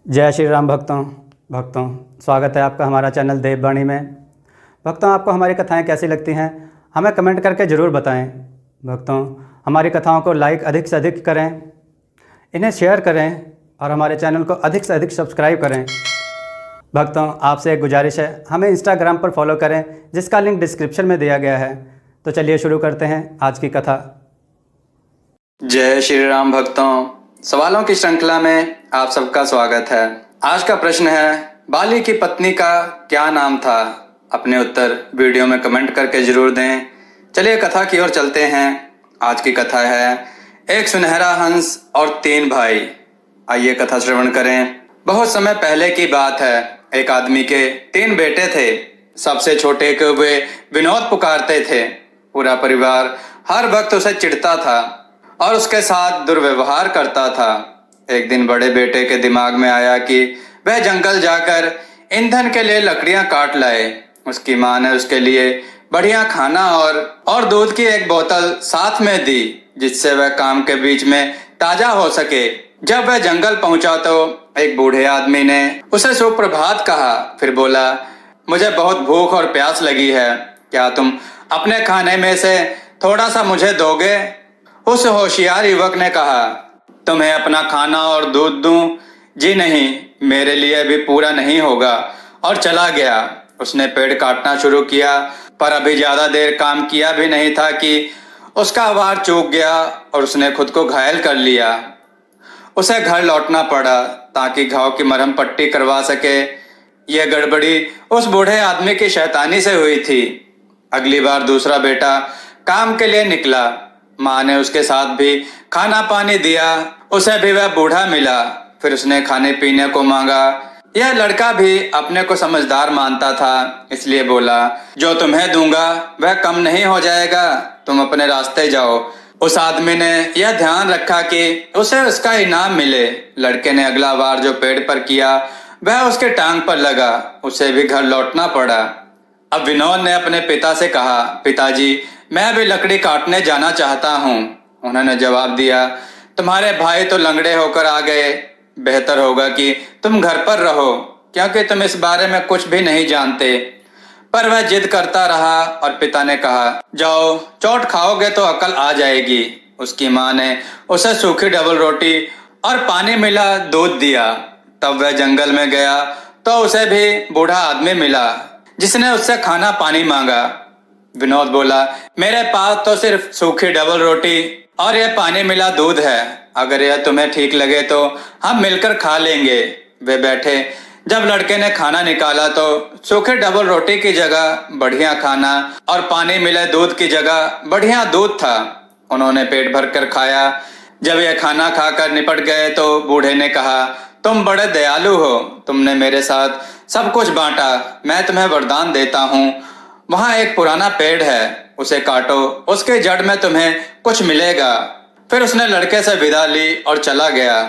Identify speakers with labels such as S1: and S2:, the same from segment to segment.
S1: जय श्री राम भक्तों स्वागत है आपका हमारा चैनल देववाणी में। भक्तों, आपको हमारी कथाएं कैसी लगती हैं हमें कमेंट करके ज़रूर बताएं। भक्तों, हमारी कथाओं को लाइक अधिक से अधिक करें, इन्हें शेयर करें और हमारे चैनल को अधिक से अधिक सब्सक्राइब करें। भक्तों, आपसे एक गुजारिश है, हमें इंस्टाग्राम पर फॉलो करें जिसका लिंक डिस्क्रिप्शन में दिया गया है। तो चलिए शुरू करते हैं आज की कथा।
S2: जय श्री राम भक्तों, सवालों की श्रृंखला में आप सबका स्वागत है। आज का प्रश्न है, बाली की पत्नी का क्या नाम था? अपने उत्तर वीडियो में कमेंट करके जरूर दें। चलिए कथा की ओर चलते हैं। आज की कथा है एक सुनहरा हंस और 3 भाई। आइए कथा श्रवण करें। बहुत समय पहले की बात है। एक आदमी के 3 बेटे थे। सबसे छोटे को वे विनोद पुकारते थे। पूरा परिवार हर वक्त उसे चिढ़ता था और उसके साथ दुर्व्यवहार करता था। एक दिन बड़े बेटे के दिमाग में आया कि वह जंगल जाकर ईंधन के लिए लकड़ियां काट लाए। उसकी माँ ने उसके लिए बढ़िया खाना और दूध की एक बोतल साथ में दी, जिससे वह काम के बीच में ताजा हो सके। जब वह जंगल पहुंचा तो एक बूढ़े आदमी ने उसे सुप्रभात कहा, फिर बोला, मुझे बहुत भूख और प्यास लगी है, क्या तुम अपने खाने में से थोड़ा सा मुझे दोगे? उस होशियार युवक ने कहा, तुम्हें अपना खाना और दूध दूं? जी नहीं, मेरे लिए भी पूरा नहीं होगा, और चला गया। उसने पेड़ काटना शुरू किया, पर अभी ज्यादा देर काम किया भी नहीं था कि उसका वार चूक गया और उसने खुद को घायल कर लिया। उसे घर लौटना पड़ा ताकि घाव की मरहम पट्टी करवा सके। यह गड़बड़ी उस बूढ़े आदमी की शैतानी से हुई थी। अगली बार दूसरा बेटा काम के लिए निकला। माँ ने उसके साथ भी खाना पानी दिया। उसे भी वह बूढ़ा मिला। फिर उसने खाने पीने को मांगा। यह लड़का भी अपने को समझदार मानता था, इसलिए बोला, जो तुम्हें दूंगा वह कम नहीं हो जाएगा, तुम अपने रास्ते जाओ। उस आदमी ने यह ध्यान रखा कि उसे उसका इनाम मिले। लड़के ने अगला वार जो पेड़ पर किया वह उसके टांग पर लगा। उसे भी घर लौटना पड़ा। अब विनोद ने अपने पिता से कहा, पिताजी, मैं भी लकड़ी काटने जाना चाहता हूँ। उन्होंने जवाब दिया, तुम्हारे भाई तो लंगड़े होकर आ गए, बेहतर होगा कि तुम घर पर रहो, क्योंकि तुम इस बारे में कुछ भी नहीं जानते। पर वह जिद करता रहा और पिता ने कहा, जाओ, चोट खाओगे तो अकल आ जाएगी। उसकी माँ ने उसे सूखी डबल रोटी और पानी मिला दूध दिया। तब वह जंगल में गया तो उसे भी बूढ़ा आदमी मिला, जिसने उससे खाना पानी मांगा। विनोद बोला, मेरे पास तो सिर्फ सूखी डबल रोटी और यह पानी मिला दूध है, अगर यह तुम्हें ठीक लगे तो हम मिलकर खा लेंगे। वे बैठे। जब लड़के ने खाना निकाला तो सूखे डबल रोटी की जगह बढ़िया खाना और पानी मिले दूध की जगह बढ़िया दूध था। उन्होंने पेट भर कर खाया। जब यह खाना खाकर निपट गए तो बूढ़े ने कहा, तुम बड़े दयालु हो, तुमने मेरे साथ सब कुछ बांटा। मैं तुम्हें वरदान देता हूँ, वहां एक पुराना पेड़ है, उसे काटो, उसके जड़ में तुम्हें कुछ मिलेगा। फिर उसने लड़के से विदा ली और चला गया।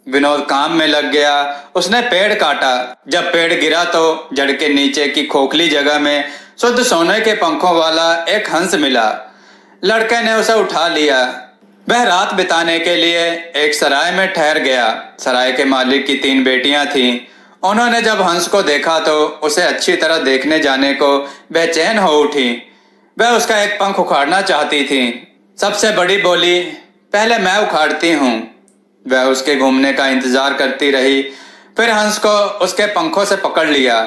S2: विनोद काम में लग गया। उसने पेड़ काटा। जब पेड़ गिरा तो जड़ के नीचे की खोखली जगह में शुद्ध सोने के पंखों वाला एक हंस मिला। लड़के ने उसे उठा लिया। वह रात बिताने के लिए एक सराय में ठहर गया। सराय के मालिक की 3 बेटियां थीं। उन्होंने जब हंस को देखा तो उसे अच्छी तरह देखने जाने को बेचैन हो उठी। वह उसका एक पंख उखाड़ना चाहती थी। सबसे बड़ी बोली, पहले मैं उखाड़ती हूँ। वह उसके घूमने का इंतजार करती रही। फिर हंस को उसके पंखों से पकड़ लिया,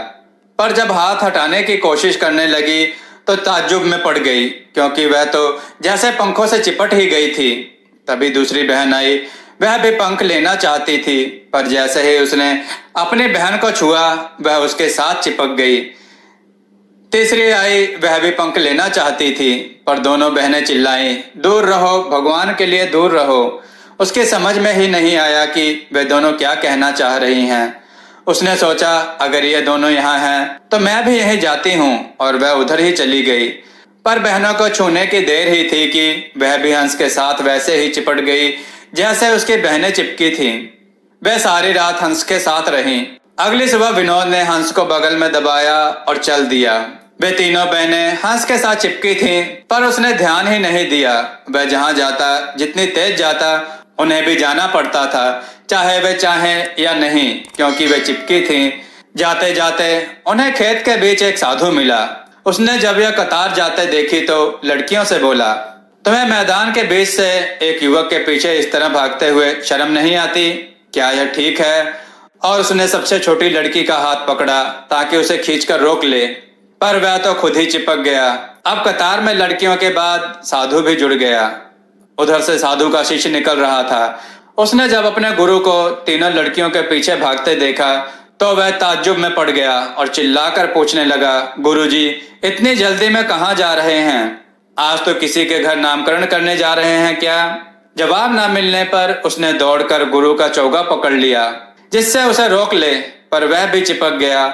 S2: पर जब हाथ हटाने की कोशिश करने लगी तो ताज्जुब में पड़ गई, क्योंकि वह तो जैसे पंखों से चिपट ही गई थी। तभी दूसरी बहन आई। वह भी पंख लेना चाहती थी, पर जैसे ही उसने अपनी बहन को छुआ वह उसके साथ चिपक गई। तीसरी आई। वह भी पंख लेना चाहती थी, पर दोनों बहनें चिल्लाईं, दूर रहो, भगवान के लिए दूर रहो। उसकी समझ में ही नहीं आया कि वे दोनों क्या कहना चाह रही हैं। उसने सोचा, अगर ये दोनों यहाँ हैं तो मैं भी यहीं जाती हूँ, और वह उधर ही चली गई। पर बहनों को छूने की देर ही थी कि वह भी हंस के साथ वैसे ही चिपट गई जैसे उसकी बहनें चिपकी थीं। वे सारी रात हंस के साथ रहीं। अगली सुबह विनोद ने हंस को बगल में दबाया और चल दिया। वे तीनों बहनें हंस के साथ चिपकी थीं, पर उसने ध्यान ही नहीं दिया। वह जहां जाता, जितनी तेज जाता, उन्हें भी जाना पड़ता था, चाहे वे चाहें या नहीं, क्योंकि वे चिपकी थीं। जाते जाते उन्हें खेत के बीच एक साधु मिला। उसने जब यह कतार जाते देखी तो लड़कियों से बोला, तुम्हें मैदान के बीच से एक युवक के पीछे इस तरह भागते हुए शर्म नहीं आती? क्या यह ठीक है? और उसने सबसे छोटी लड़की का हाथ पकड़ा ताकि उसे खींचकर रोक ले, पर वह तो खुद ही चिपक गया। अब कतार में लड़कियों के बाद साधु भी जुड़ गया। उधर से साधु का शिष्य निकल रहा था। उसने जब अपने गुरु को तीनों लड़कियों के पीछे भागते देखा तो वह ताज्जुब में पड़ गया और चिल्लाकर पूछने लगा, गुरुजी, इतनी जल्दी में कहाँ जा रहे हैं? आज तो किसी के घर नामकरण करने जा रहे हैं क्या? जवाब न मिलने पर उसने दौड़कर गुरु का चौगा पकड़ लिया, जिससे उसे रोक ले, पर वह भी चिपक गया।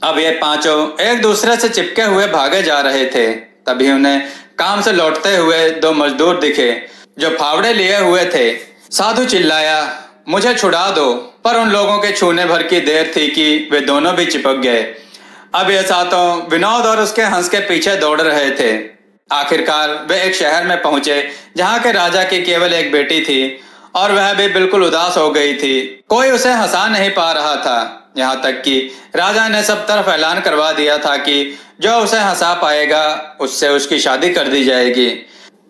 S2: अब ये पांचों एक दूसरे से चिपके हुए भागे जा रहे थे। तभी उन्हें काम से लौटते हुए दो मजदूर दिखे जो फावड़े लिए हुए थे। साधु चिल्लाया, मुझे छुड़ा दो, पर उन लोगों के छूने भर की देर थी कि वे दोनों भी चिपक गए। अब ये सातों विनोद और उसके हंस के पीछे दौड़ रहे थे। आखिरकार वे एक शहर में पहुंचे जहां के राजा की केवल एक बेटी थी और वह भी बिल्कुल उदास हो गई थी। कोई उसे हंसा नहीं पा रहा था, यहाँ तक कि राजा ने सब तरफ ऐलान करवा दिया था कि जो उसे हंसा पाएगा उससे उसकी शादी कर दी जाएगी।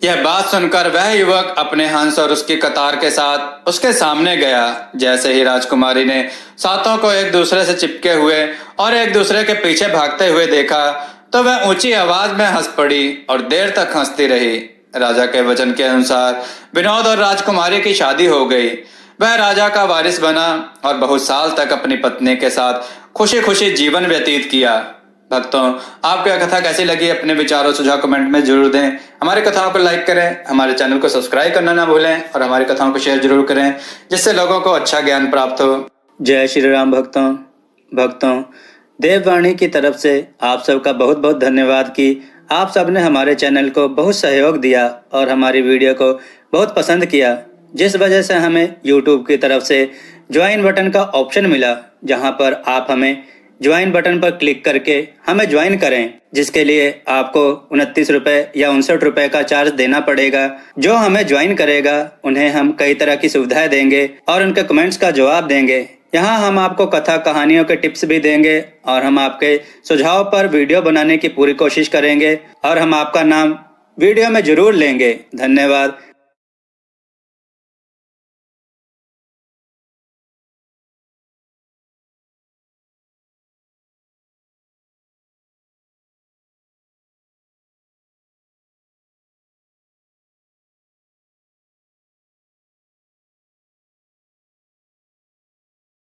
S2: यह बात सुनकर वह युवक अपने हंस और उसकी कतार के साथ उसके सामने गया। जैसे ही राजकुमारी ने सातों को एक दूसरे से चिपके हुए और एक दूसरे के पीछे भागते हुए देखा तो वह ऊंची आवाज में हंस पड़ी और देर तक हंसती रही। राजा के वचन के अनुसार विनोद और राजकुमारी की शादी हो गई। वह राजा का वारिस बना और बहुत साल तक अपनी पत्नी के साथ खुशी खुशी जीवन व्यतीत किया। भक्तों, आपको यह कथा कैसी लगी? अपने विचारों सुझाव कमेंट में जरूर दें। हमारी कथाओं को लाइक करें, हमारे चैनल को सब्सक्राइब करना ना भूलें और हमारी कथाओं को शेयर जरूर करें, जिससे लोगों को अच्छा ज्ञान प्राप्त हो। जय श्री राम। भक्तों, देववाणी की तरफ से आप सबका बहुत बहुत धन्यवाद कि आप सब ने हमारे चैनल को बहुत सहयोग दिया और हमारी वीडियो को बहुत पसंद किया, जिस वजह से हमें YouTube की तरफ से ज्वाइन बटन का ऑप्शन मिला, जहां पर आप हमें ज्वाइन बटन पर क्लिक करके हमें ज्वाइन करें, जिसके लिए आपको 29 रुपये या 59 रुपये का चार्ज देना पड़ेगा। जो हमें ज्वाइन करेगा उन्हें हम कई तरह की सुविधाएं देंगे और उनके कमेंट्स का जवाब देंगे। यहाँ हम आपको कथा कहानियों के टिप्स भी देंगे और हम आपके सुझाव पर वीडियो बनाने की पूरी कोशिश करेंगे और हम आपका नाम वीडियो में जरूर लेंगे। धन्यवाद।